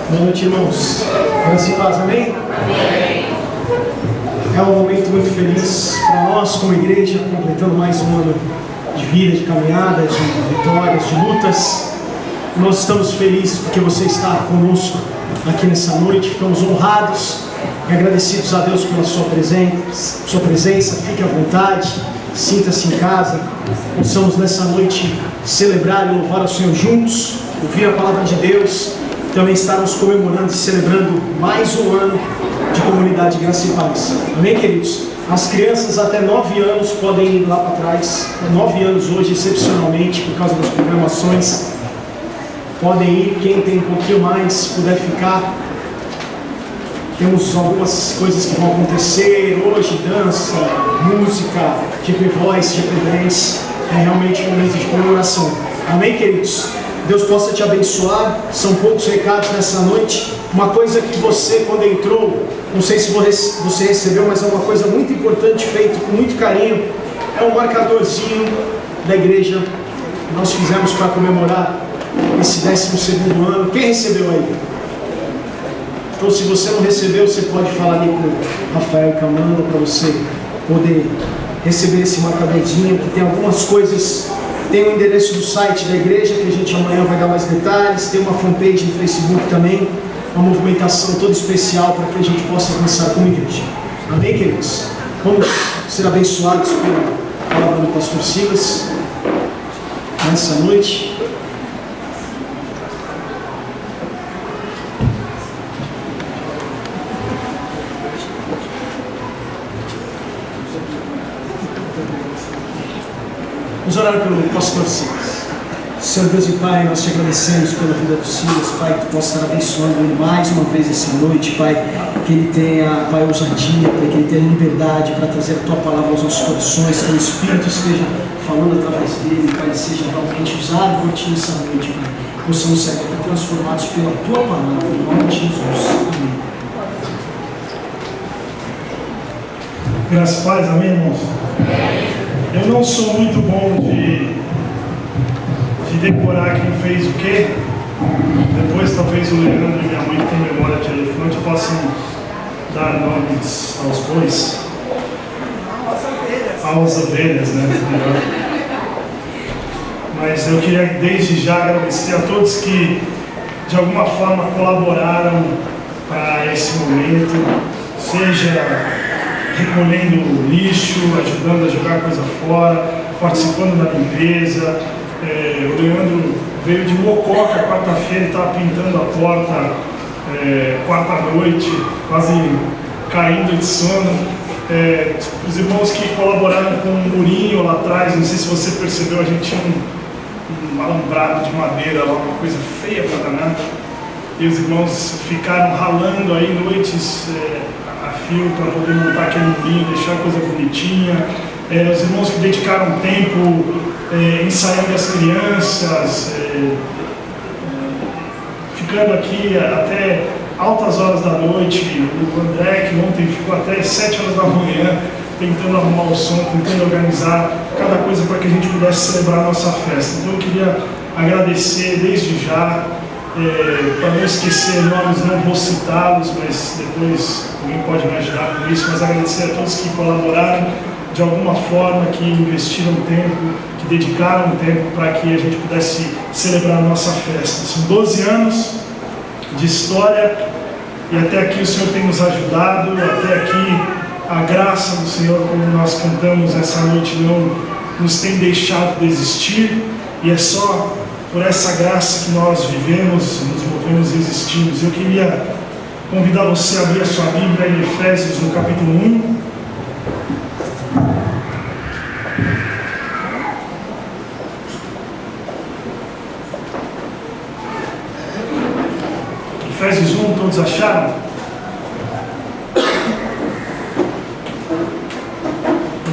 Boa noite, irmãos. Graça e paz, amém? É um momento muito feliz para nós, como igreja, completando mais um ano de vida, de caminhada, de vitórias, de lutas. Nós estamos felizes porque você está conosco aqui nessa noite. Ficamos honrados e agradecidos a Deus pela sua presença. Fique à vontade, sinta-se em casa. Possamos nessa noite celebrar e louvar ao Senhor juntos, ouvir a palavra de Deus. Também estarmos comemorando e celebrando mais um ano de comunidade Graça e Paz. Amém, queridos? As crianças até 9 anos podem ir lá para trás. 9 anos hoje, excepcionalmente, por causa das programações. Podem ir, quem tem um pouquinho mais puder ficar. Temos algumas coisas que vão acontecer hoje, dança, música, GP Voice, GP Dance. É realmente um momento de comemoração. Amém, queridos? Deus possa te abençoar. São poucos recados nessa noite. Uma coisa que você, quando entrou, não sei se você recebeu, mas é uma coisa muito importante, feito com muito carinho. É um marcadorzinho da igreja que nós fizemos para comemorar esse 12º ano. Quem recebeu aí? Então, se você não recebeu, você pode falar ali com o Rafael e com a Amanda para você poder receber esse marcadorzinho, que tem algumas coisas. Tem o endereço do site da igreja, que a gente amanhã vai dar mais detalhes. Tem uma fanpage no Facebook também, uma movimentação toda especial para que a gente possa avançar como igreja. Amém, queridos? Vamos ser abençoados pela palavra do pastor Silas nessa noite. Vamos orar pelo pastor Silas. Senhor Deus e Pai, nós te agradecemos pela vida do Silas, Pai, que tu possa estar abençoando ele mais uma vez essa noite, Pai, que ele tenha, Pai, ousadia, Pai, que ele tenha liberdade para trazer a tua palavra aos nossos corações, que o Espírito esteja falando através dele, Pai, ele seja realmente usado por ti nessa noite, Pai, possamos ser transformados pela tua palavra, em nome de Jesus. Amém. Graças a Deus, amém, irmãos? Eu não sou muito bom de decorar quem fez o quê. Depois talvez o Leandro e minha mãe, que tem memória de elefante, possam dar nomes aos bois. Às ovelhas, né? Melhor. Mas eu queria desde já agradecer a todos que de alguma forma colaboraram para esse momento, seja recolhendo lixo, ajudando a jogar coisa fora, participando da limpeza. O Leandro veio de Mococa quarta-feira e estava pintando a porta quarta-noite, quase caindo de sono. Os irmãos que colaboraram com um murinho lá atrás, não sei se você percebeu, a gente tinha um alambrado de madeira lá, uma coisa feia para danar. E os irmãos ficaram ralando aí noites a fio para poder montar aquele murinho, deixar a coisa bonitinha. Os irmãos que dedicaram tempo ensaiando as crianças, ficando aqui até altas horas da noite. O André, que ontem ficou até 7 horas da manhã tentando arrumar o som, tentando organizar cada coisa para que a gente pudesse celebrar a nossa festa. Então eu queria agradecer desde já. Para não esquecer nomes, não vou citá-los, mas depois alguém pode me ajudar com isso, mas agradecer a todos que colaboraram de alguma forma, que investiram tempo, que dedicaram tempo para que a gente pudesse celebrar a nossa festa. São 12 anos de história e até aqui o Senhor tem nos ajudado, até aqui a graça do Senhor, como nós cantamos essa noite, não nos tem deixado desistir, e é só por essa graça que nós vivemos, nos movemos e existimos. Eu queria convidar você a abrir a sua Bíblia em Efésios, no capítulo 1. Efésios 1, todos acharam?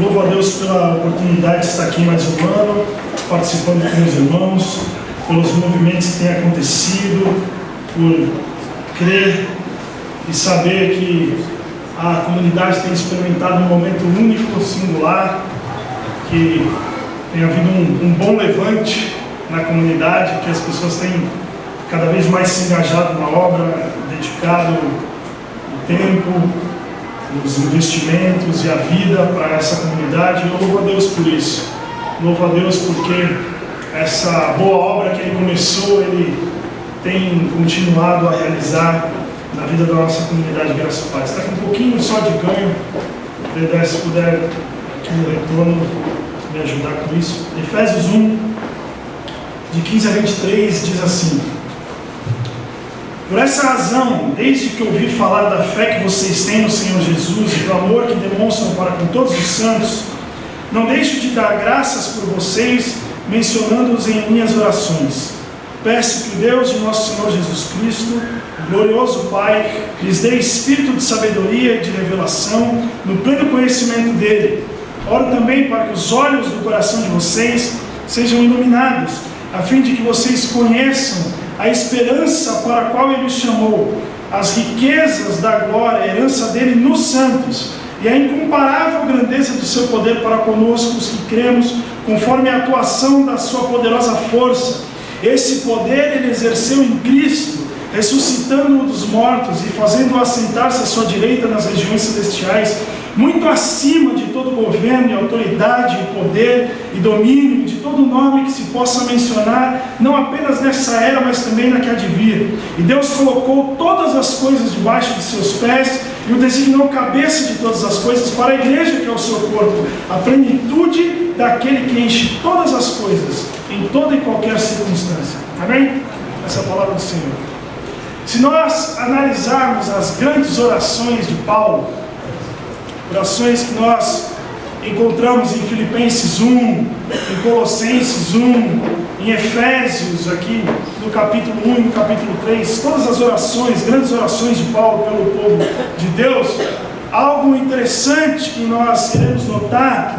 Louvo a Deus pela oportunidade de estar aqui mais um ano, participando com os irmãos, pelos movimentos que têm acontecido, por crer e saber que a comunidade tem experimentado um momento único, singular, que tem havido um bom levante na comunidade, que as pessoas têm cada vez mais se engajado na obra, dedicado o tempo, os investimentos e a vida para essa comunidade. Eu louvo a Deus por isso. Louvo a Deus porque essa boa obra que Ele começou, Ele tem continuado a realizar na vida da nossa comunidade Graça e Paz. Está com um pouquinho só de ganho. Dedé, se puder aqui no retorno me ajudar com isso. Efésios 1, de 15 a 23, diz assim: por essa razão, desde que ouvi falar da fé que vocês têm no Senhor Jesus e do amor que demonstram para com todos os santos, não deixo de dar graças por vocês, mencionando-os em minhas orações. Peço que o Deus de nosso Senhor Jesus Cristo, o glorioso Pai, lhes dê espírito de sabedoria e de revelação no pleno conhecimento dele. Oro também para que os olhos do coração de vocês sejam iluminados, a fim de que vocês conheçam a esperança para a qual Ele os chamou, as riquezas da glória, a herança dele nos santos, e a incomparável grandeza do seu poder para conosco, os que cremos, conforme a atuação da sua poderosa força. Esse poder Ele exerceu em Cristo, ressuscitando-o dos mortos e fazendo-o assentar-se à sua direita nas regiões celestiais, muito acima de todo governo e autoridade, e poder e domínio, de todo nome que se possa mencionar, não apenas nessa era, mas também na que há de vir. E Deus colocou todas as coisas debaixo de seus pés, e o designou cabeça de todas as coisas para a igreja, que é o seu corpo, a plenitude daquele que enche todas as coisas, em toda e qualquer circunstância. Amém? Essa é a palavra do Senhor. Se nós analisarmos as grandes orações de Paulo, orações que nós encontramos em Filipenses 1, em Colossenses 1, em Efésios, aqui no capítulo 1 e no capítulo 3, todas as orações, grandes orações de Paulo pelo povo de Deus, algo interessante que nós iremos notar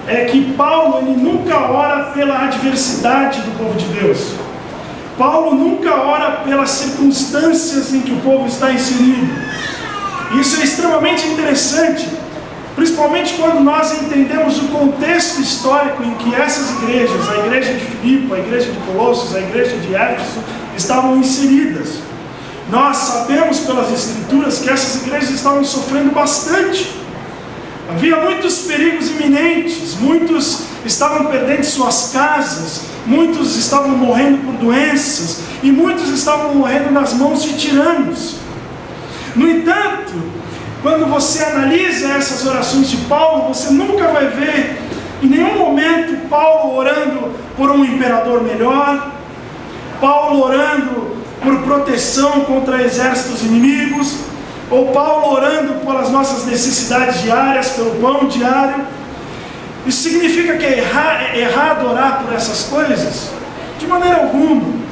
é que Paulo ele nunca ora pela adversidade do povo de Deus. Paulo nunca ora pelas circunstâncias em que o povo está inserido. Isso é extremamente interessante, principalmente quando nós entendemos o contexto histórico em que essas igrejas, a igreja de Filipe, a igreja de Colossos, a igreja de Éfeso, estavam inseridas. Nós sabemos pelas Escrituras que essas igrejas estavam sofrendo bastante. Havia muitos perigos iminentes, muitos estavam perdendo suas casas, muitos estavam morrendo por doenças, e muitos estavam morrendo nas mãos de tiranos. No entanto, quando você analisa essas orações de Paulo, você nunca vai ver em nenhum momento Paulo orando por um imperador melhor, Paulo orando por proteção contra exércitos inimigos, ou Paulo orando pelas nossas necessidades diárias, pelo pão diário. Isso significa que é errado orar por essas coisas? De maneira alguma.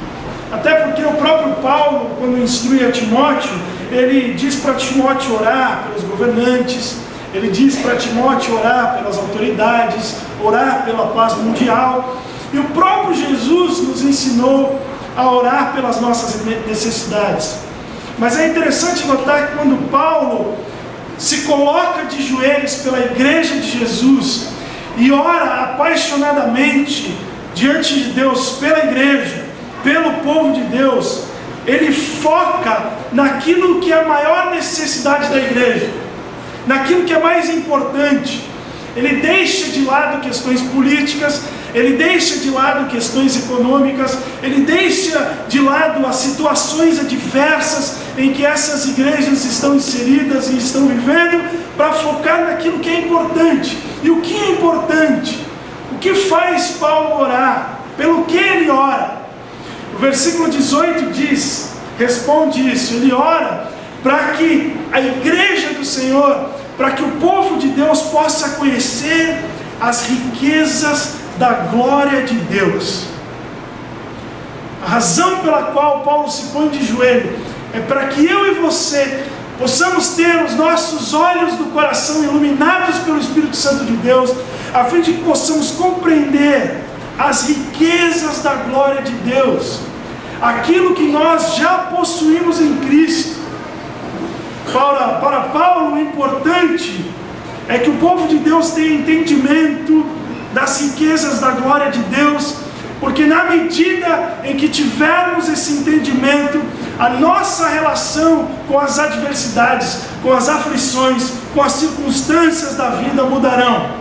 Até porque o próprio Paulo, quando instrui a Timóteo, ele diz para Timóteo orar pelos governantes, ele diz para Timóteo orar pelas autoridades, orar pela paz mundial. E o próprio Jesus nos ensinou a orar pelas nossas necessidades. Mas é interessante notar que quando Paulo se coloca de joelhos pela igreja de Jesus e ora apaixonadamente diante de Deus pela igreja, pelo povo de Deus, ele foca naquilo que é a maior necessidade da igreja, naquilo que é mais importante. Ele deixa de lado questões políticas, ele deixa de lado questões econômicas, ele deixa de lado as situações adversas em que essas igrejas estão inseridas e estão vivendo, para focar naquilo que é importante. E o que é importante? O que faz Paulo orar? Pelo que ele ora? O versículo 18 diz, responde isso, ele ora para que a igreja do Senhor, para que o povo de Deus possa conhecer as riquezas da glória de Deus. A razão pela qual Paulo se põe de joelho é para que eu e você possamos ter os nossos olhos do coração iluminados pelo Espírito Santo de Deus, a fim de que possamos compreender as riquezas da glória de Deus, aquilo que nós já possuímos em Cristo. Para Paulo, o importante é que o povo de Deus tenha entendimento das riquezas da glória de Deus, Porque na medida em que tivermos esse entendimento, a nossa relação com as adversidades, com as aflições, com as circunstâncias da vida mudarão.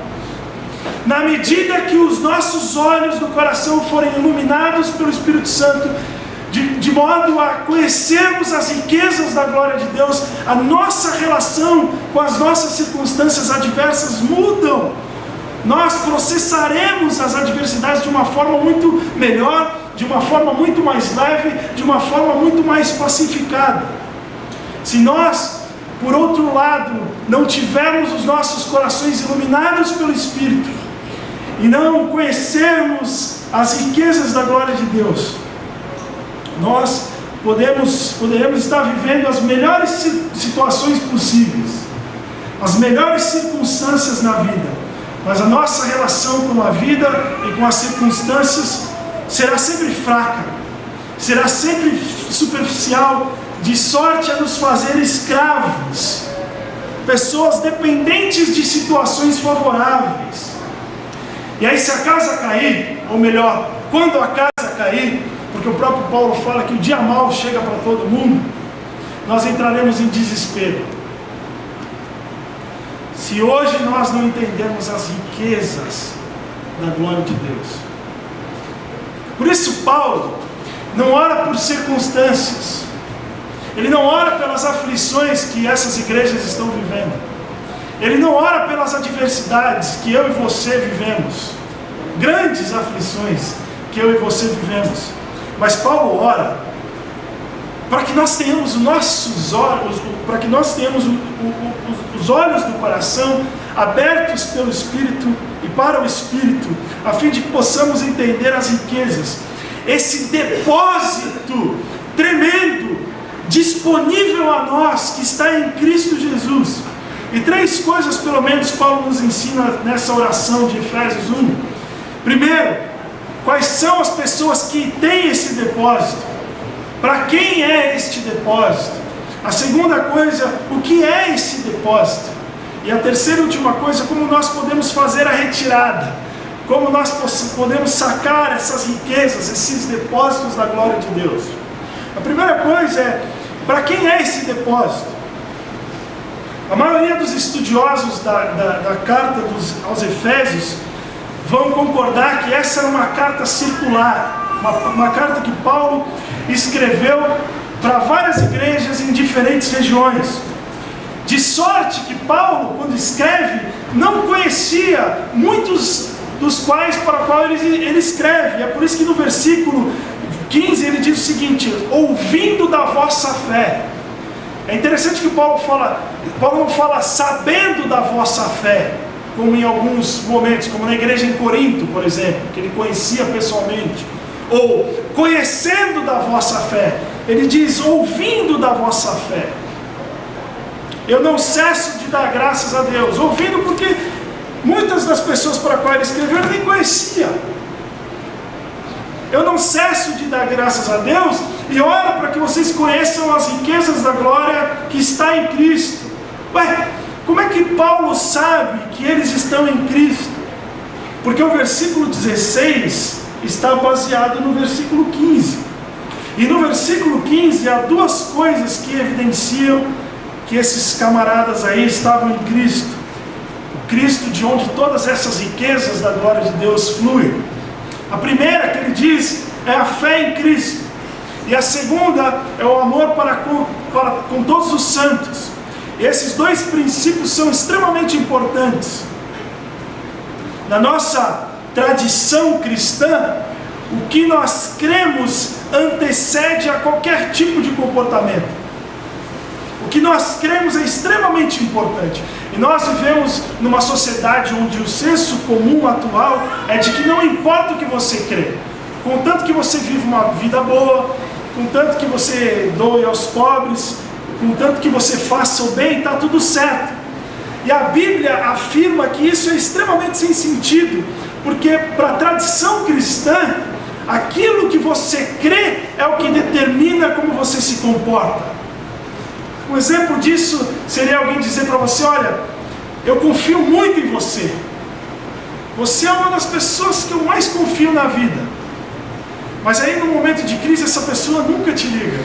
Na medida que os nossos olhos do coração forem iluminados pelo Espírito Santo, de modo a conhecermos as riquezas da glória de Deus, a nossa relação com as nossas circunstâncias adversas mudam. Nós processaremos as adversidades de uma forma muito melhor, de uma forma muito mais leve, de uma forma muito mais pacificada. Se nós, por outro lado, não tivermos os nossos corações iluminados pelo Espírito, e não conhecermos as riquezas da glória de Deus, nós poderemos estar vivendo as melhores situações possíveis, as melhores circunstâncias na vida, mas a nossa relação com a vida e com as circunstâncias será sempre fraca, será sempre superficial, de sorte a nos fazer escravos, pessoas dependentes de situações favoráveis. E aí, se a casa cair, ou melhor, quando a casa cair, porque o próprio Paulo fala que o dia mau chega para todo mundo, nós entraremos em desespero. Se hoje nós não entendemos as riquezas da glória de Deus. Por isso Paulo não ora por circunstâncias, ele não ora pelas aflições que essas igrejas estão vivendo, ele não ora pelas adversidades que eu e você vivemos, grandes aflições que eu e você vivemos, mas Paulo ora para que nós tenhamos os nossos olhos, para que nós tenhamos os olhos do coração abertos pelo Espírito e para o Espírito, a fim de que possamos entender as riquezas, esse depósito tremendo, disponível a nós, que está em Cristo Jesus. E 3 coisas pelo menos Paulo nos ensina nessa oração de Efésios 1. Primeiro, quais são as pessoas que têm esse depósito? Para quem é este depósito? A segunda coisa, o que é esse depósito? E a terceira e última coisa, como nós podemos fazer a retirada? Como nós podemos sacar essas riquezas, esses depósitos da glória de Deus? A primeira coisa é, para quem é esse depósito? A maioria dos estudiosos da carta aos Efésios vão concordar que essa era uma carta circular, uma carta que Paulo escreveu para várias igrejas em diferentes regiões. De sorte que Paulo, quando escreve, não conhecia muitos dos quais para qual ele escreve. É por isso que no versículo 15 ele diz o seguinte: ouvindo da vossa fé. É interessante que Paulo não fala sabendo da vossa fé, como em alguns momentos, como na igreja em Corinto, por exemplo, que ele conhecia pessoalmente, ou conhecendo da vossa fé. Ele diz ouvindo da vossa fé. Eu não cesso de dar graças a Deus. Ouvindo porque muitas das pessoas para as quais ele escreveu ele nem conhecia. Eu não cesso de dar graças a Deus e oro para que vocês conheçam as riquezas da glória que está em Cristo. Ué, como é que Paulo sabe que eles estão em Cristo? Porque o versículo 16 está baseado no versículo 15. E no versículo 15 há 2 coisas que evidenciam que esses camaradas aí estavam em Cristo. O Cristo de onde todas essas riquezas da glória de Deus fluem. A primeira que ele diz é a fé em Cristo. E a segunda é o amor para com todos os santos. E esses 2 princípios são extremamente importantes. Na nossa tradição cristã, o que nós cremos antecede a qualquer tipo de comportamento. O que nós cremos é extremamente importante. E nós vivemos numa sociedade onde o senso comum atual é de que não importa o que você crê, contanto que você viva uma vida boa, contanto que você doe aos pobres, contanto que você faça o bem, está tudo certo. E a Bíblia afirma que isso é extremamente sem sentido, porque para a tradição cristã, aquilo que você crê é o que determina como você se comporta. Um exemplo disso seria alguém dizer para você: olha, eu confio muito em você. Você é uma das pessoas que eu mais confio na vida. Mas aí no momento de crise essa pessoa nunca te liga,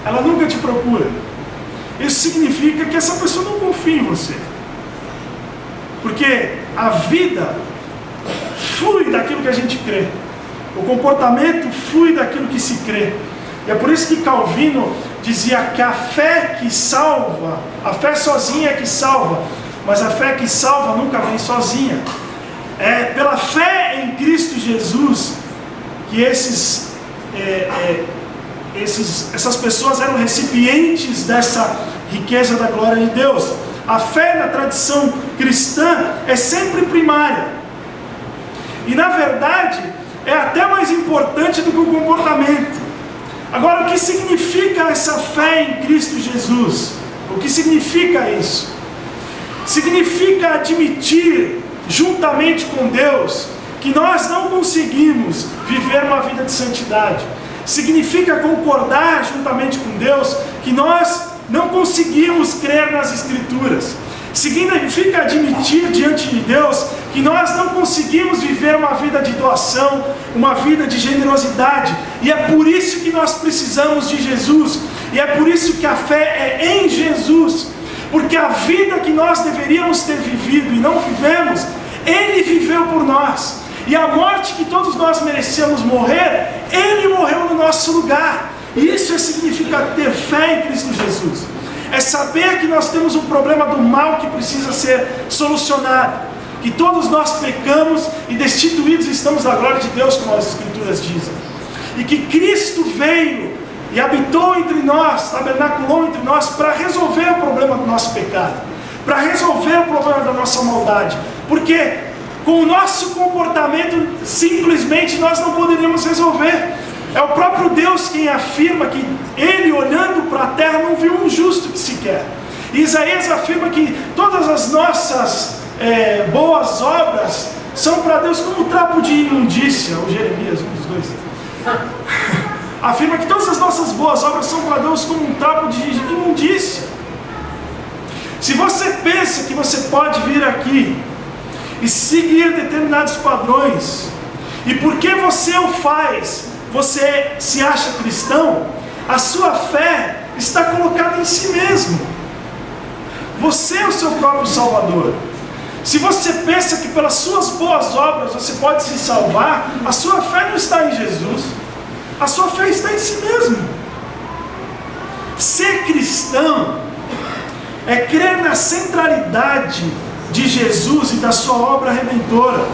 ela nunca te procura. Isso significa que essa pessoa não confia em você, porque a vida flui daquilo que a gente crê, o comportamento flui daquilo que se crê. E é por isso que Calvino dizia que a fé que salva, a fé sozinha é que salva, mas a fé que salva nunca vem sozinha. É pela fé em Cristo Jesus que essas pessoas eram recipientes dessa riqueza da glória de Deus. A fé na tradição cristã é sempre primária. E na verdade, é até mais importante do que o comportamento. Agora, o que significa essa fé em Cristo Jesus? O que significa isso? Significa admitir, juntamente com Deus, que nós não conseguimos viver uma vida de santidade. Significa concordar juntamente com Deus que nós não conseguimos crer nas Escrituras. Significa admitir diante de Deus que nós não conseguimos viver uma vida de doação, uma vida de generosidade, e é por isso que nós precisamos de Jesus, e é por isso que a fé é em Jesus, porque a vida que nós deveríamos ter vivido e não vivemos, Ele viveu por nós, e a morte que todos nós merecíamos morrer, Ele morreu no nosso lugar. Isso significa ter fé em Cristo Jesus. É saber que nós temos um problema do mal que precisa ser solucionado, que todos nós pecamos e destituídos estamos da glória de Deus, como as Escrituras dizem, e que Cristo veio e habitou entre nós, tabernaculou entre nós para resolver o problema do nosso pecado, para resolver o problema da nossa maldade, porque com o nosso comportamento simplesmente nós não poderíamos resolver. É o próprio Deus quem afirma que Ele, olhando para a terra, não viu um justo que sequer. E Isaías afirma que todas as nossas boas obras são para Deus como um trapo de imundícia, ou Jeremias, um dos dois. Afirma que todas as nossas boas obras são para Deus como um trapo de imundícia. Se você pensa que você pode vir aqui e seguir determinados padrões, e porque você o faz, você se acha cristão, a sua fé está colocada em si mesmo. Você é o seu próprio salvador. Se você pensa que pelas suas boas obras você pode se salvar, a sua fé não está em Jesus, a sua fé está em si mesmo. Ser cristão é crer na centralidade de Jesus e da sua obra redentora.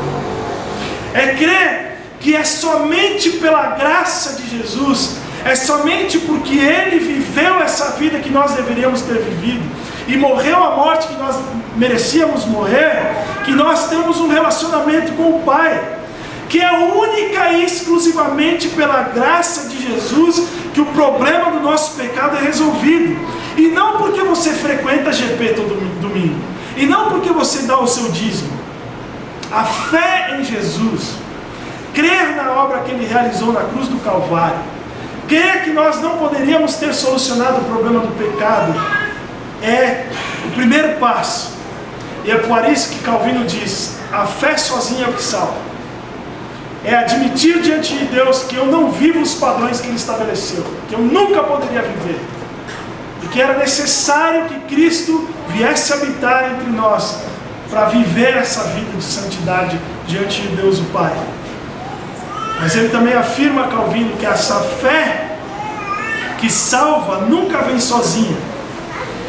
É crer que é somente pela graça de Jesus, é somente porque Ele viveu essa vida que nós deveríamos ter vivido, e morreu a morte que nós merecíamos morrer, que nós temos um relacionamento com o Pai, que é única e exclusivamente pela graça de Jesus que o problema do nosso pecado é resolvido, e não porque você frequenta GP todo domingo, e não porque você dá o seu dízimo. A fé em Jesus, crer na obra que Ele realizou na cruz do Calvário, crer que nós não poderíamos ter solucionado o problema do pecado, é o primeiro passo. E é por isso que Calvino diz: a fé sozinha é o que salva. É admitir diante de Deus que eu não vivo os padrões que Ele estabeleceu, que eu nunca poderia viver, e que era necessário que Cristo viesse habitar entre nós para viver essa vida de santidade diante de Deus o Pai. Mas ele também afirma, Calvino, que essa fé que salva nunca vem sozinha.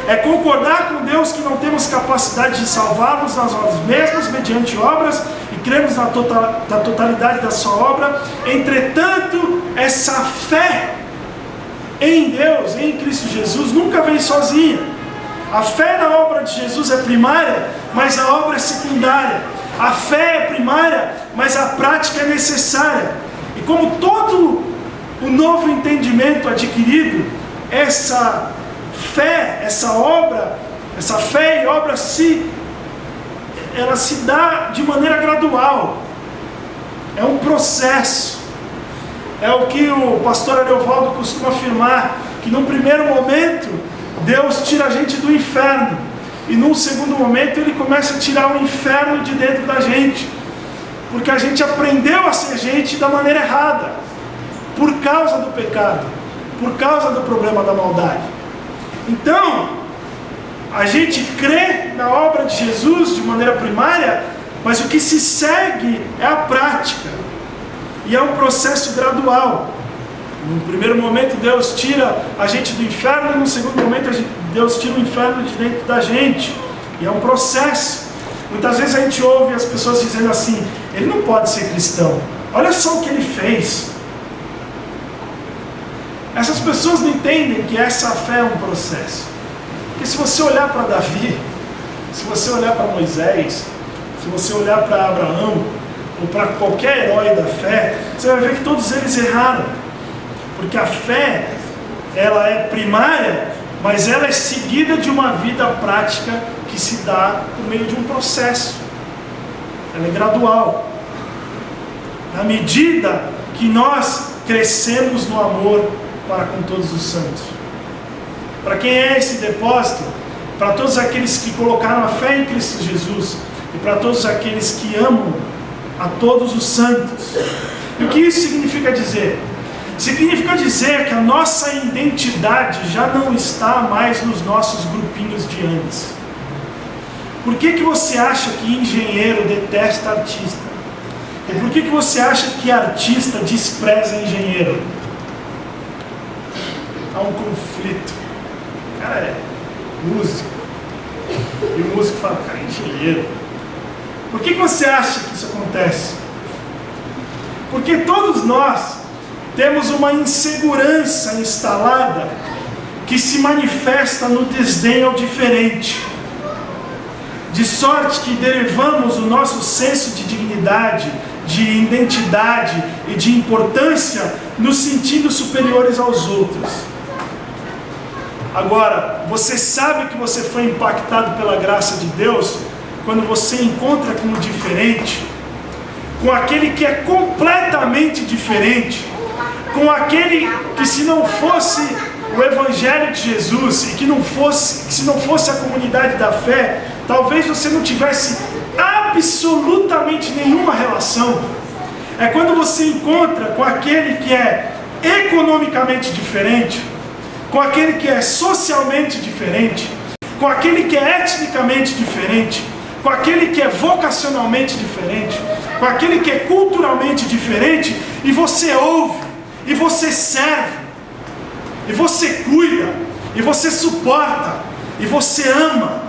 É concordar com Deus que não temos capacidade de salvar-nos nós mesmos mediante obras e cremos na totalidade da sua obra. Entretanto, essa fé em Deus, em Cristo Jesus, nunca vem sozinha. A fé na obra de Jesus é primária, mas a obra é secundária. A fé é primária, mas a prática é necessária. E como todo o novo entendimento adquirido, essa fé, essa fé e obra ela se dá de maneira gradual. É um processo. É o que o pastor Ariovaldo costuma afirmar, que num primeiro momento Deus tira a gente do inferno, e num segundo momento Ele começa a tirar o inferno de dentro da gente, porque a gente aprendeu a ser gente da maneira errada. causa do pecado, por causa do problema da maldade. Então, a gente crê na obra de Jesus de maneira primária, mas o que se segue é a prática. E é um processo gradual. No primeiro momento Deus tira a gente do inferno, e no segundo momento Deus tira o inferno de dentro da gente. E é um processo. Muitas vezes a gente ouve as pessoas dizendo assim: ele não pode ser cristão, olha só o que ele fez. Essas pessoas não entendem que essa fé é um processo. Porque se você olhar para Davi, se você olhar para Moisés, se você olhar para Abraão, ou para qualquer herói da fé, você vai ver que todos eles erraram. Porque a fé, ela é primária, mas ela é seguida de uma vida prática que se dá por meio de um processo. Ela é gradual. Na medida que nós crescemos no amor para com todos os santos. Para quem é esse depósito? Para todos aqueles que colocaram a fé em Cristo Jesus e para todos aqueles que amam a todos os santos. E o que isso significa dizer? Significa dizer que a nossa identidade já não está mais nos nossos grupinhos de antes. Por que você acha que engenheiro detesta artista? E por que você acha que artista despreza engenheiro? Há um conflito. O cara é músico. E o músico fala: cara, é engenheiro. Por que você acha que isso acontece? Porque todos nós temos uma insegurança instalada que se manifesta no desdém ao diferente. De sorte que derivamos o nosso senso de dignidade, de identidade e de importância nos sentindo superiores aos outros. Agora, você sabe que você foi impactado pela graça de Deus quando você encontra com o diferente, com aquele que é completamente diferente, com aquele que, se não fosse o Evangelho de Jesus e se não fosse a comunidade da fé, talvez você não tivesse absolutamente nenhuma relação. É quando você encontra com aquele que é economicamente diferente, com aquele que é socialmente diferente, com aquele que é etnicamente diferente, com aquele que é vocacionalmente diferente, com aquele que é culturalmente diferente, e você ouve, e você serve, e você cuida, e você suporta, e você ama,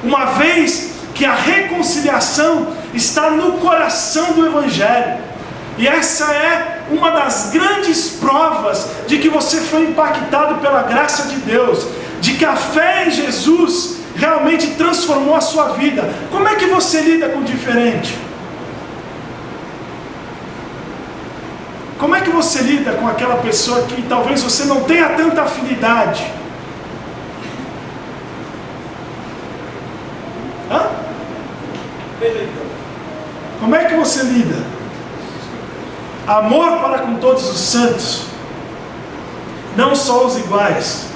uma vez que a reconciliação está no coração do Evangelho. E essa é uma das grandes provas de que você foi impactado pela graça de Deus, de que a fé em Jesus realmente transformou a sua vida. Como é que você lida com o diferente? Como é que você lida com aquela pessoa que talvez você não tenha tanta afinidade? Como é que você lida? Amor para com todos os santos, não só os iguais,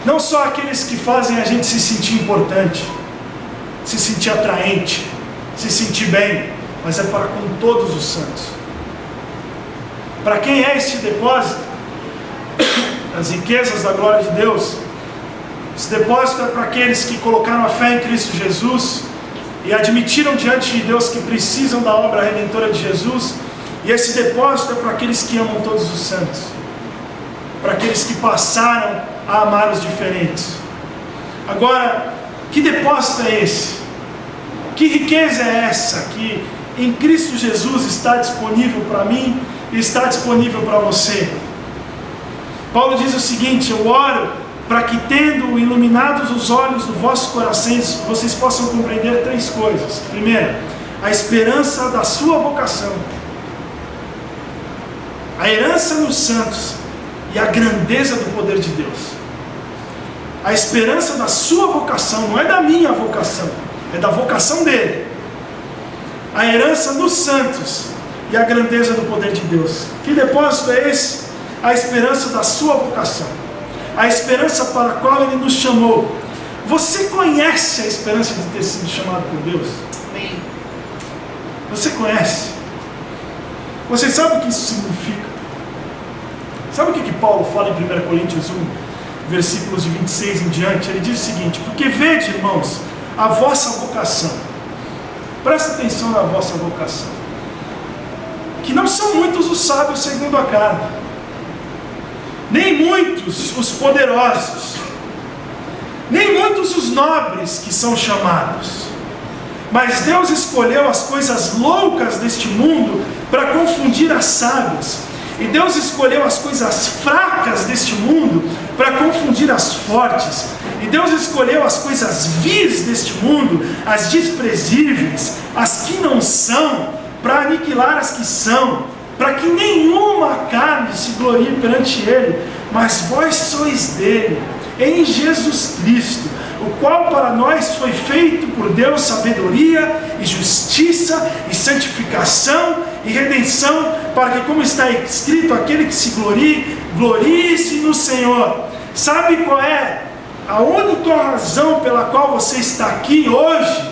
não só aqueles que fazem a gente se sentir importante, se sentir atraente, se sentir bem, mas é para com todos os santos. Para quem é este depósito? As riquezas da glória de Deus. Esse depósito é para aqueles que colocaram a fé em Cristo Jesus e admitiram diante de Deus que precisam da obra redentora de Jesus. E esse depósito é para aqueles que amam todos os santos, para aqueles que passaram a amar os diferentes. Agora, que depósito é esse? Que riqueza é essa que em Cristo Jesus está disponível para mim e está disponível para você? Paulo diz o seguinte: eu oro para que, tendo iluminados os olhos do vosso corações, vocês possam compreender três coisas. Primeiro, a esperança da sua vocação, a herança nos santos e a grandeza do poder de Deus. A esperança da sua vocação, não é da minha vocação, é da vocação dele. A herança nos santos e a grandeza do poder de Deus. Que depósito é esse? A esperança da sua vocação, a esperança para a qual ele nos chamou. Você conhece a esperança de ter sido chamado por Deus? Amém. Você conhece? Você sabe o que isso significa? Sabe o que Paulo fala em 1 Coríntios 1, versículos de 26 em diante? Ele diz o seguinte: porque vede, irmãos, a vossa vocação, presta atenção na vossa vocação, que não são muitos os sábios segundo a carne, nem muitos os poderosos, nem muitos os nobres que são chamados, mas Deus escolheu as coisas loucas deste mundo para confundir as sábias, e Deus escolheu as coisas fracas deste mundo para confundir as fortes, e Deus escolheu as coisas vis deste mundo, as desprezíveis, as que não são, para aniquilar as que são, para que nenhuma carne se glorie perante Ele, mas vós sois dele, em Jesus Cristo, o qual para nós foi feito por Deus sabedoria e justiça e santificação e redenção, para que, como está escrito, aquele que se glorie, glorie-se no Senhor. Sabe qual é a única razão pela qual você está aqui hoje?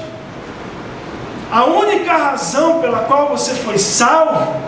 A única razão pela qual você foi salvo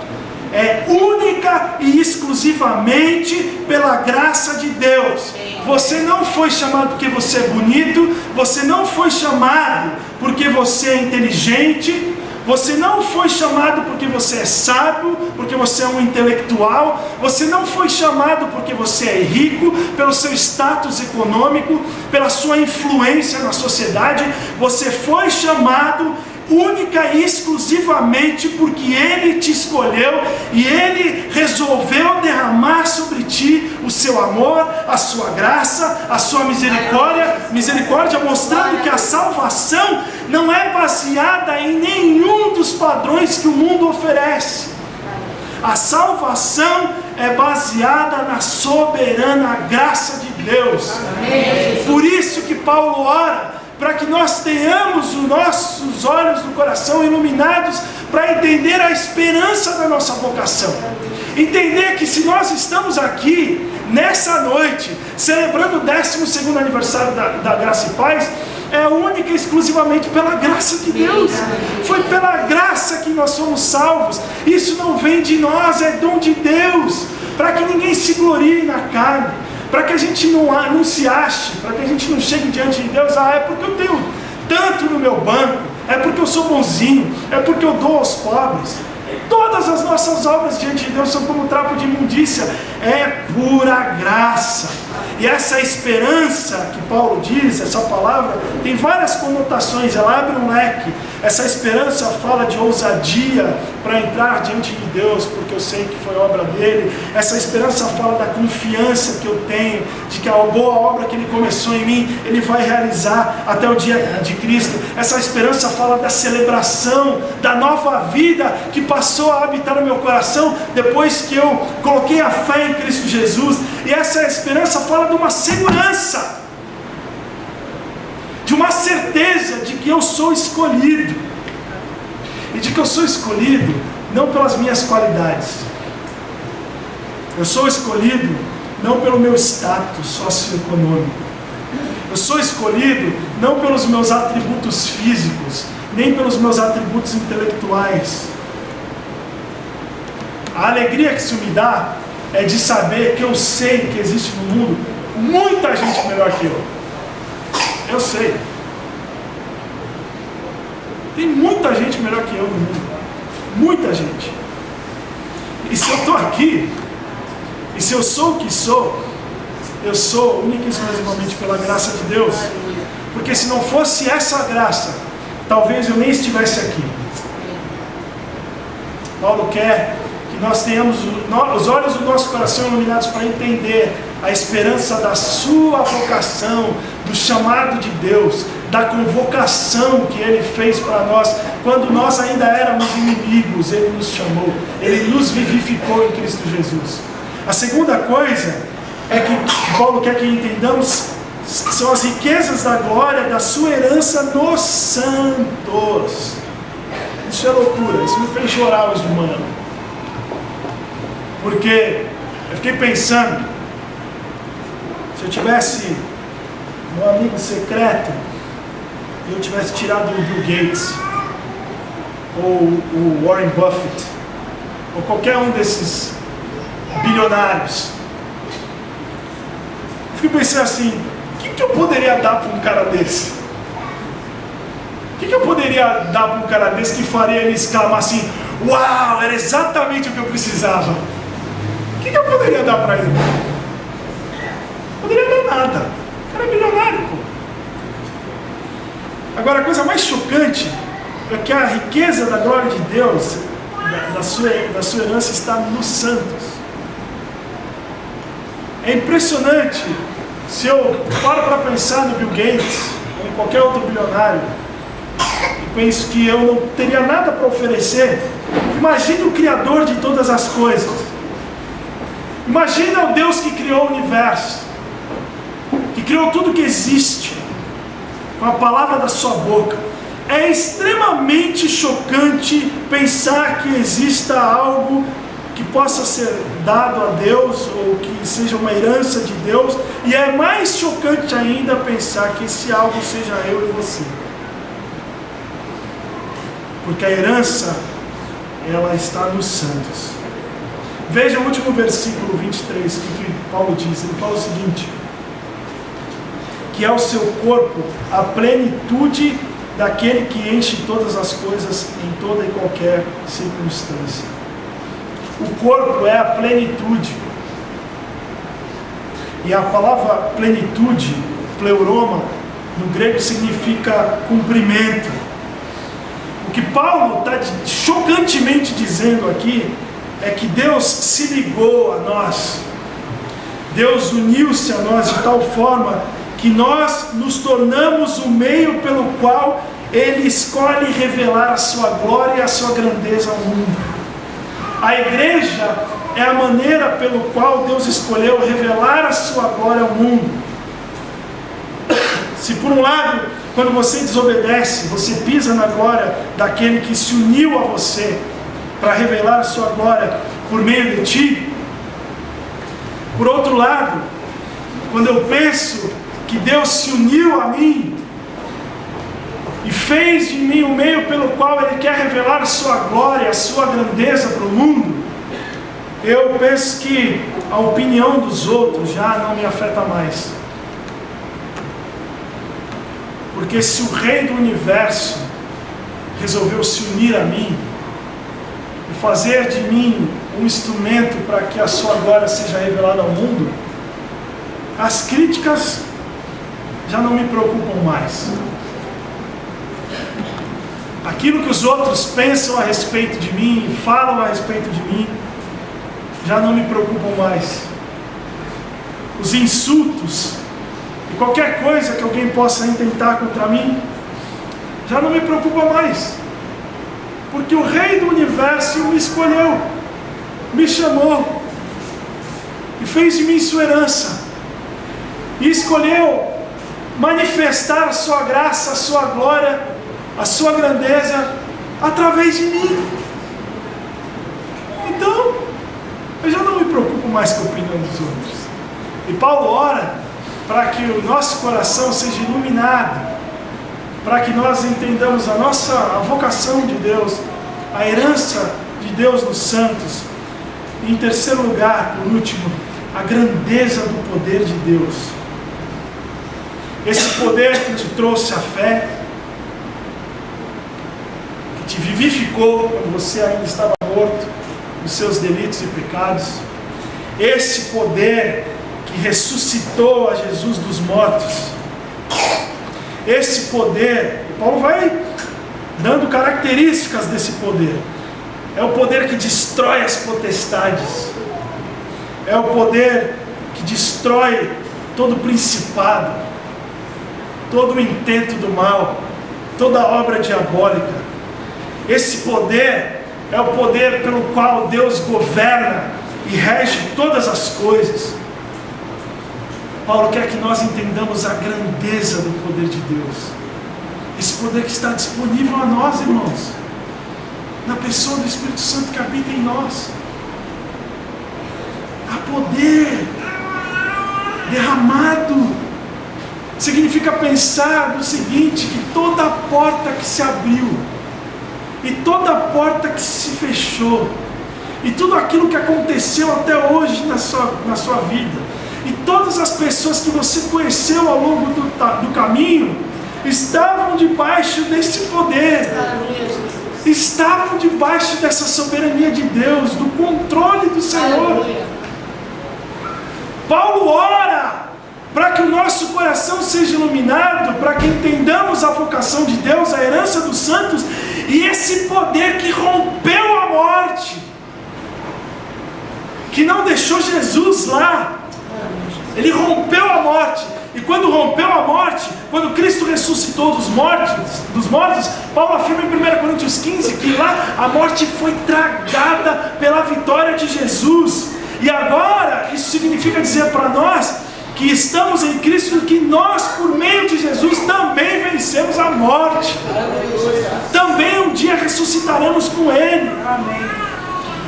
é única e exclusivamente pela graça de Deus. Você não foi chamado porque você é bonito, você não foi chamado porque você é inteligente, você não foi chamado porque você é sábio, porque você é um intelectual, você não foi chamado porque você é rico, pelo seu status econômico, pela sua influência na sociedade. Você foi chamado única e exclusivamente porque Ele te escolheu e Ele resolveu derramar sobre ti o seu amor, a sua graça, a sua misericórdia, mostrando que a salvação não é baseada em nenhum dos padrões que o mundo oferece. A salvação é baseada na soberana graça de Deus. Por isso que Paulo ora para que nós tenhamos os nossos olhos do coração iluminados para entender a esperança da nossa vocação. Entender que se nós estamos aqui nessa noite celebrando o 12º aniversário da Graça e Paz, é única e exclusivamente pela graça de Deus. Foi pela graça que nós somos salvos. Isso não vem de nós, é dom de Deus, para que ninguém se glorie na carne, para que a gente não se ache, para que a gente não chegue diante de Deus, é porque eu tenho tanto no meu banco, é porque eu sou bonzinho, é porque eu dou aos pobres. Todas as nossas obras diante de Deus são como trapo de imundícia, é pura graça. E essa esperança que Paulo diz, essa palavra, tem várias conotações, ela abre um leque. Essa esperança fala de ousadia para entrar diante de Deus, porque eu sei que foi obra dele. Essa esperança fala da confiança que eu tenho, de que a boa obra que ele começou em mim, ele vai realizar até o dia de Cristo. Essa esperança fala da celebração, da nova vida que passou a habitar no meu coração, depois que eu coloquei a fé em Cristo Jesus. E essa esperança fala de uma segurança, de uma certeza de que eu sou escolhido, e de que eu sou escolhido não pelas minhas qualidades, eu sou escolhido não pelo meu status socioeconômico, eu sou escolhido não pelos meus atributos físicos, nem pelos meus atributos intelectuais. A alegria que isso me dá é de saber que eu sei que existe no mundo muita gente melhor que eu. Eu sei. Tem muita gente melhor que eu no mundo. Muita gente. E se eu estou aqui, e se eu sou o que sou, eu sou única e exclusivamente pela graça de Deus. Porque se não fosse essa graça, talvez eu nem estivesse aqui. Paulo quer que nós tenhamos os olhos do nosso coração iluminados para entender a esperança da sua vocação, do chamado de Deus, da convocação que Ele fez para nós. Quando nós ainda éramos inimigos, Ele nos chamou, Ele nos vivificou em Cristo Jesus. A segunda coisa é que Paulo quer que entendamos são as riquezas da glória da sua herança nos santos. Isso é loucura, isso me fez chorar hoje de manhã. Porque eu fiquei pensando, se eu tivesse um amigo secreto e eu tivesse tirado o Bill Gates, ou o Warren Buffett, ou qualquer um desses bilionários, Fico pensando assim, o que eu poderia dar para um cara desse? O que eu poderia dar para um cara desse que faria ele exclamar assim, uau, era exatamente o que eu precisava? O que eu poderia dar para ele? Não poderia dar nada. O cara é milionário, pô. Agora, a coisa mais chocante é que a riqueza da glória de Deus, da sua herança, está nos santos. É impressionante, se eu paro para pensar no Bill Gates, ou em qualquer outro bilionário, e penso que eu não teria nada para oferecer, imagine o Criador de todas as coisas. Imagina o Deus que criou o universo, que criou tudo que existe, com a palavra da sua boca. É extremamente chocante pensar que exista algo que possa ser dado a Deus, ou que seja uma herança de Deus, e é mais chocante ainda pensar que esse algo seja eu e você. Porque a herança, ela está nos santos. Veja o último versículo 23, que Paulo diz. Ele fala o seguinte, que é o seu corpo a plenitude daquele que enche todas as coisas em toda e qualquer circunstância. O corpo é a plenitude. E a palavra plenitude, pleuroma, no grego significa cumprimento. O que Paulo está chocantemente dizendo aqui é que Deus se ligou a nós. Deus uniu-se a nós de tal forma que nós nos tornamos o meio pelo qual Ele escolhe revelar a sua glória e a sua grandeza ao mundo. A igreja é a maneira pelo qual Deus escolheu revelar a sua glória ao mundo. Se por um lado, quando você desobedece, você pisa na glória daquele que se uniu a você para revelar a sua glória por meio de ti. Por outro lado, quando eu penso que Deus se uniu a mim e fez de mim o meio pelo qual Ele quer revelar a sua glória, a sua grandeza para o mundo, eu penso que a opinião dos outros já não me afeta mais. Porque se o Rei do Universo resolveu se unir a mim e fazer de mim um instrumento para que a sua glória seja revelada ao mundo, as críticas já não me preocupam mais. Aquilo que os outros pensam a respeito de mim, falam a respeito de mim, já não me preocupam mais. Os insultos e qualquer coisa que alguém possa intentar contra mim, já não me preocupa mais. Porque o Rei do Universo me escolheu, me chamou e fez de mim sua herança. E escolheu manifestar a sua graça, a sua glória, a sua grandeza através de mim. Então, eu já não me preocupo mais com a opinião dos outros. E Paulo ora para que o nosso coração seja iluminado, para que nós entendamos a vocação de Deus, a herança de Deus nos santos. E em terceiro lugar, por último, a grandeza do poder de Deus. Esse poder que te trouxe a fé, que te vivificou quando você ainda estava morto nos seus delitos e pecados. Esse poder que ressuscitou a Jesus dos mortos. Esse poder, Paulo vai dando características desse poder. É o poder que destrói as potestades. É o poder que destrói todo principado, todo o intento do mal, toda obra diabólica. Esse poder é o poder pelo qual Deus governa e rege todas as coisas. Paulo quer que nós entendamos a grandeza do poder de Deus. Esse poder que está disponível a nós, irmãos, na pessoa do Espírito Santo que habita em nós. Há poder derramado. Significa pensar no seguinte, que toda porta que se abriu, e toda porta que se fechou, e tudo aquilo que aconteceu até hoje na sua vida, E todas as pessoas que você conheceu ao longo do caminho estavam debaixo desse poder. Estavam debaixo dessa soberania de Deus, do controle do Senhor. Paulo ora para que o nosso coração seja iluminado, para que entendamos a vocação de Deus, a herança dos santos, e esse poder que rompeu a morte, que não deixou Jesus lá. Ele rompeu a morte. E quando rompeu a morte, quando Cristo ressuscitou dos mortos, Paulo afirma em 1 Coríntios 15 que lá a morte foi tragada pela vitória de Jesus. E agora isso significa dizer para nós que estamos em Cristo, que nós, por meio de Jesus, também vencemos a morte. Também um dia ressuscitaremos com Ele.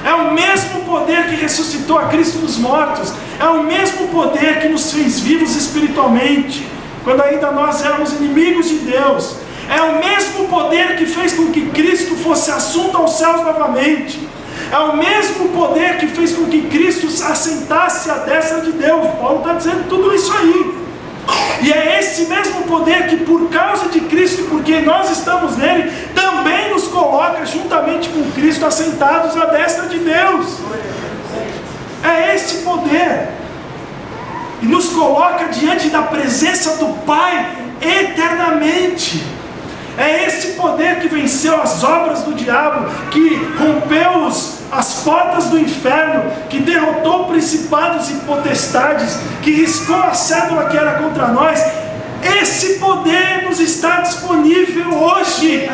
É o mesmo poder que ressuscitou a Cristo dos mortos. É o mesmo poder que nos fez vivos espiritualmente, quando ainda nós éramos inimigos de Deus. É o mesmo poder que fez com que Cristo fosse assunto aos céus novamente. É o mesmo poder que fez com que Cristo assentasse à destra de Deus. Paulo está dizendo tudo isso aí. E é esse mesmo poder que, por causa de Cristo, porque nós estamos nele, também nos coloca juntamente com Cristo assentados à destra de Deus. É esse poder. E nos coloca diante da presença do Pai eternamente. É esse poder que venceu as obras do diabo, que rompeu as portas do inferno, que derrotou principados e potestades, que riscou a cédula que era contra nós. Esse poder nos está disponível hoje.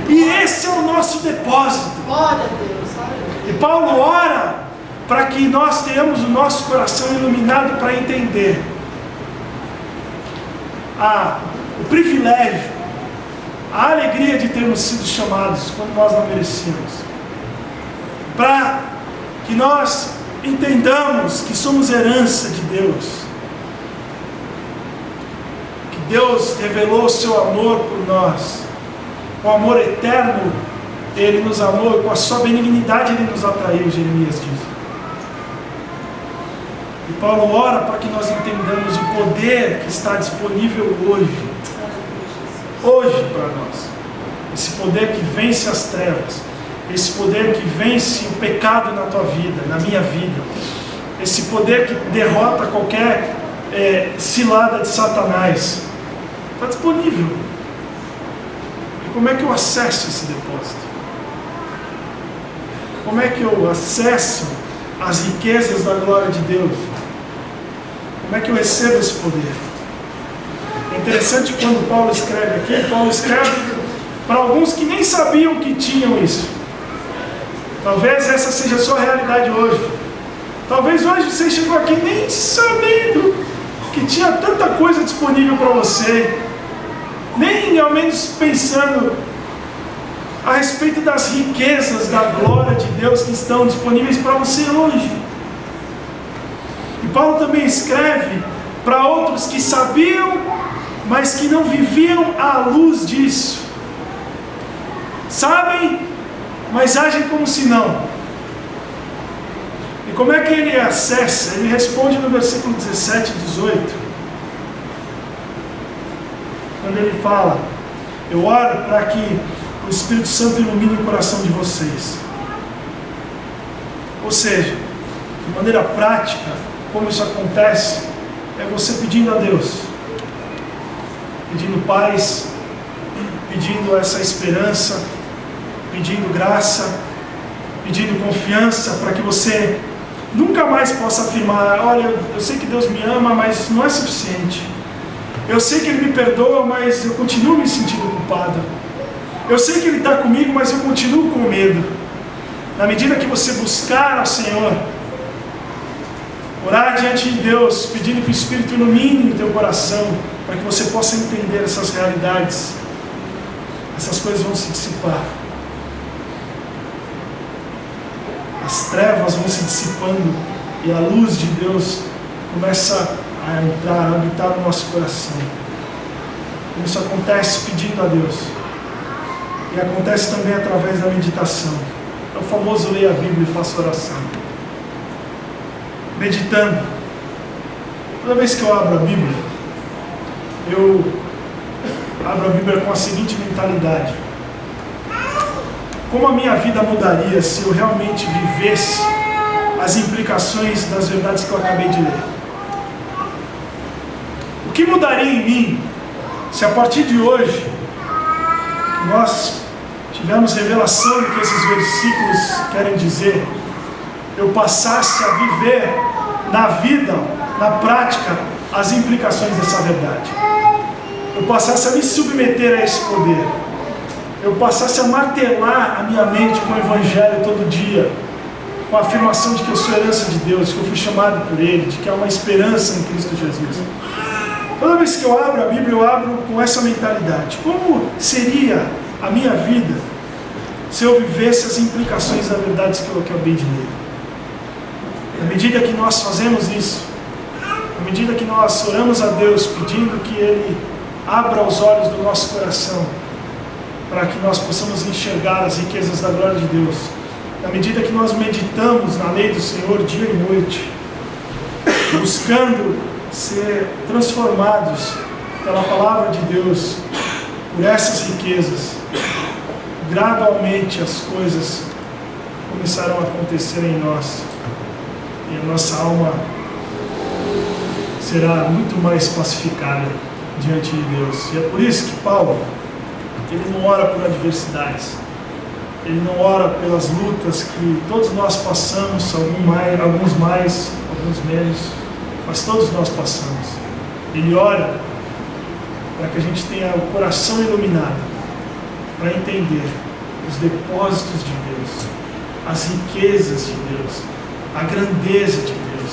E esse é o nosso depósito. E Paulo ora para que nós tenhamos o nosso coração iluminado para entender o privilégio, a alegria de termos sido chamados quando nós não merecíamos, para que nós entendamos que somos herança de Deus, que Deus revelou o seu amor por nós, com amor eterno Ele nos amou, com a sua benignidade Ele nos atraiu, Jeremias diz. E Paulo ora para que nós entendamos o poder que está disponível hoje para nós. Esse poder que vence as trevas, esse poder que vence o pecado na tua vida, na minha vida, esse poder que derrota qualquer cilada de Satanás, está disponível. E como é que eu acesso esse depósito? Como é que eu acesso as riquezas da glória de Deus? Como é que eu recebo esse poder? É interessante quando Paulo escreve aqui, Paulo escreve para alguns que nem sabiam que tinham isso. Talvez essa seja a sua realidade hoje. Talvez hoje você chegou aqui nem sabendo que tinha tanta coisa disponível para você, nem ao menos pensando a respeito das riquezas da glória de Deus que estão disponíveis para você hoje. E Paulo também escreve para outros que sabiam, mas que não viviam à luz disso. Sabem, mas agem como se não. E como é que ele acessa? Ele responde no versículo 17 e 18. Quando ele fala: eu oro para que o Espírito Santo ilumine o coração de vocês. Ou seja, de maneira prática, como isso acontece, é você pedindo a Deus, pedindo paz, pedindo essa esperança, pedindo graça, pedindo confiança, para que você nunca mais possa afirmar: olha, eu sei que Deus me ama, mas não é suficiente. Eu sei que Ele me perdoa, mas eu continuo me sentindo culpado. Eu sei que Ele está comigo, mas eu continuo com medo. Na medida que você buscar ao Senhor, orar diante de Deus, pedindo que o Espírito ilumine o teu coração, para que você possa entender essas realidades, essas coisas vão se dissipar. As trevas vão se dissipando e a luz de Deus começa a entrar, a habitar no nosso coração. Isso acontece pedindo a Deus. E acontece também através da meditação. É o famoso leia a Bíblia e faça oração. Meditando, Toda vez que eu abro a Bíblia, eu abro a Bíblia com a seguinte mentalidade: como a minha vida mudaria se eu realmente vivesse as implicações das verdades que eu acabei de ler? O que mudaria em mim se a partir de hoje nós tivermos revelação do que esses versículos querem dizer, eu passasse a viver na vida, na prática, as implicações dessa verdade? Eu passasse a me submeter a esse poder, eu passasse a martelar a minha mente com o Evangelho todo dia, com a afirmação de que eu sou herança de Deus, que eu fui chamado por Ele, de que há uma esperança em Cristo Jesus. Toda vez que eu abro a Bíblia, eu abro com essa mentalidade: como seria a minha vida se eu vivesse as implicações das verdades que eu acabei de ler? Na medida que nós fazemos isso, na medida que nós oramos a Deus pedindo que Ele abra os olhos do nosso coração para que nós possamos enxergar as riquezas da glória de Deus, na medida que nós meditamos na lei do Senhor dia e noite, buscando ser transformados pela palavra de Deus, por essas riquezas, gradualmente as coisas começarão a acontecer em nós e a nossa alma será muito mais pacificada diante de Deus. E é por isso que Paulo, ele não ora por adversidades, ele não ora pelas lutas que todos nós passamos, alguns mais, alguns menos, mas todos nós passamos. Ele ora para que a gente tenha o coração iluminado, para entender os depósitos de Deus, as riquezas de Deus, a grandeza de Deus,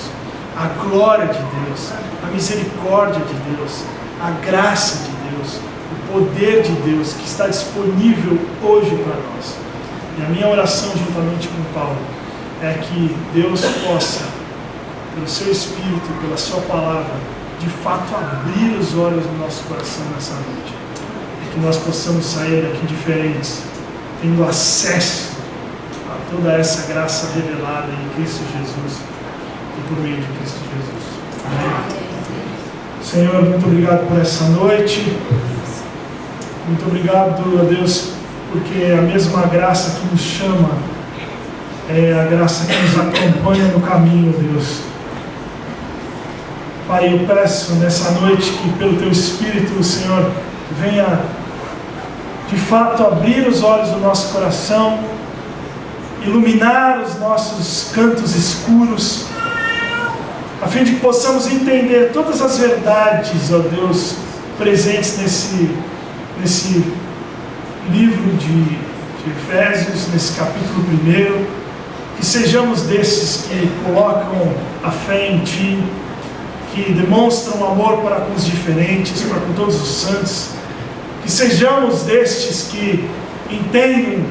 a glória de Deus, a misericórdia de Deus, a graça de Deus, o poder de Deus que está disponível hoje para nós. E a minha oração juntamente com Paulo é que Deus possa, pelo seu Espírito, pela sua palavra, de fato abrir os olhos do nosso coração nessa noite, e que nós possamos sair daqui diferentes, tendo acesso a toda essa graça revelada em Cristo Jesus e por meio de Cristo Jesus. Amém. Senhor, muito obrigado por essa noite, muito obrigado a Deus, porque a mesma graça que nos chama é a graça que nos acompanha no caminho, Deus. Pai, eu peço nessa noite que pelo Teu Espírito, o Senhor, venha de fato abrir os olhos do nosso coração, iluminar os nossos cantos escuros, a fim de que possamos entender todas as verdades, ó Deus, presentes nesse livro de Efésios, nesse capítulo 1, que sejamos desses que colocam a fé em Ti, que demonstram amor para com os diferentes, para com todos os santos, que sejamos destes que entendem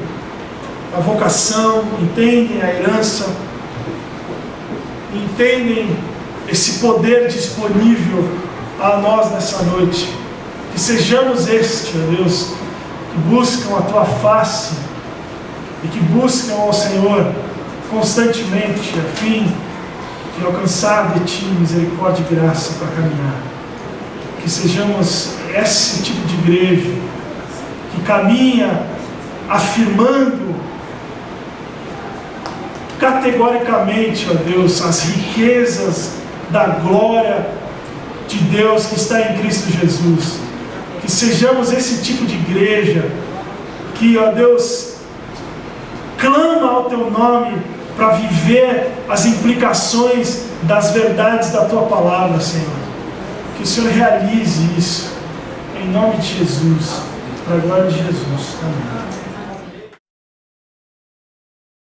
a vocação, entendem a herança, entendem esse poder disponível a nós nessa noite, que sejamos estes, ó Deus, que buscam a Tua face e que buscam ao Senhor constantemente a fim de alcançar de Ti misericórdia e graça para caminhar. Que sejamos esse tipo de igreja que caminha afirmando categoricamente, ó Deus, as riquezas da glória de Deus que está em Cristo Jesus. Que sejamos esse tipo de igreja que, ó Deus, clama ao Teu nome para viver as implicações das verdades da Tua palavra, Senhor. Que o Senhor realize isso, em nome de Jesus, para a glória de Jesus. Amém.